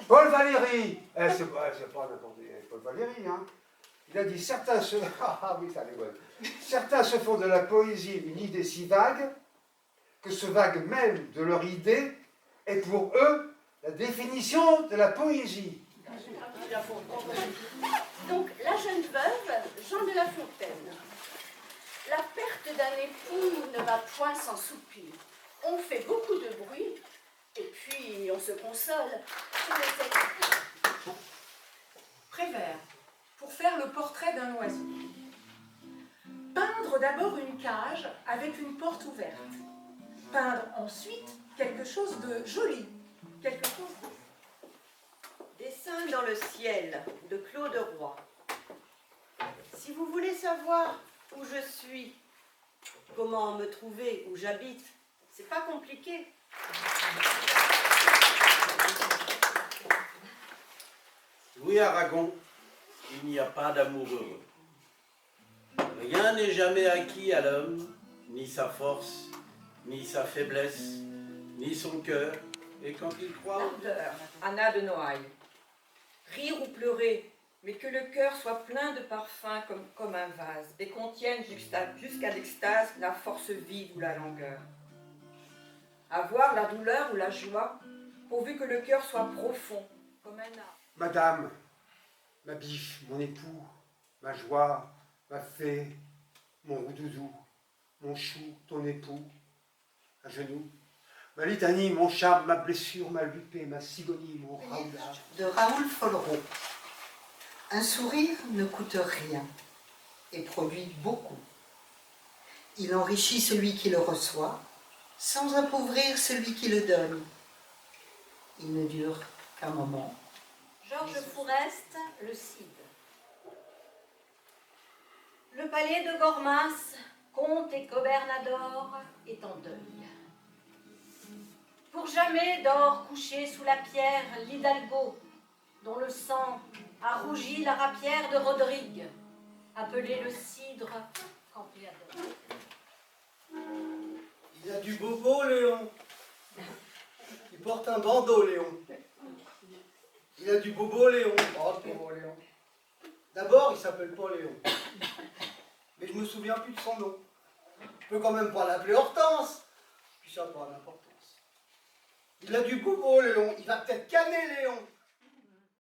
Paul Valéry, c'est pas n'importe qui, Paul Valéry, hein. Il a dit certains se... Ah oui, ça allait bonne. Certains se font de la poésie une idée si vague que ce vague même de leur idée est pour eux la définition de la poésie. Donc, la jeune veuve, Jean de La Fontaine. La perte d'un époux ne va point sans soupir. On fait beaucoup de bruit, et puis on se console. Prévert, pour faire le portrait d'un oiseau. Peindre d'abord une cage avec une porte ouverte. Peindre ensuite quelque chose de joli, quelque chose de... Dessin dans le ciel de Claude Roy. Si vous voulez savoir où je suis, comment me trouver, où j'habite, c'est pas compliqué. Louis Aragon, il n'y a pas d'amour heureux. Rien n'est jamais acquis à l'homme, ni sa force, ni sa faiblesse, ni son cœur, et quand il croit... L'ardeur, Anna de Noailles. Rire ou pleurer, mais que le cœur soit plein de parfums comme un vase, et contienne jusqu'à l'extase la force vive ou la langueur. Avoir la douleur ou la joie, pourvu que le cœur soit profond, comme un arbre. Madame, ma biche, mon époux, ma joie, ma fée, mon roudoudou, mon chou, ton époux, à genoux, ma litanie, mon charme, ma blessure, ma lupée, ma cigonie, mon raoulard. De Raoul Follereau. Un sourire ne coûte rien et produit beaucoup. Il enrichit celui qui le reçoit sans appauvrir celui qui le donne. Il ne dure qu'un moment. Georges Fourest, le Cid. Le palais de Gormas, comte et gobernador, est en deuil. Pour jamais dort couché sous la pierre l'Hidalgo, dont le sang a rougi la rapière de Rodrigue, appelé le cidre Campeador. Il a du bobo, Léon. Il porte un bandeau, Léon. Il a du bobo, Léon. Oh, pauvre Léon. D'abord, il s'appelle pas Léon. Mais je me souviens plus de son nom. Je peux quand même pas l'appeler Hortense. Puis ça n'a pas d'importance. Il a du bobo, Léon. Il va peut-être canner, Léon.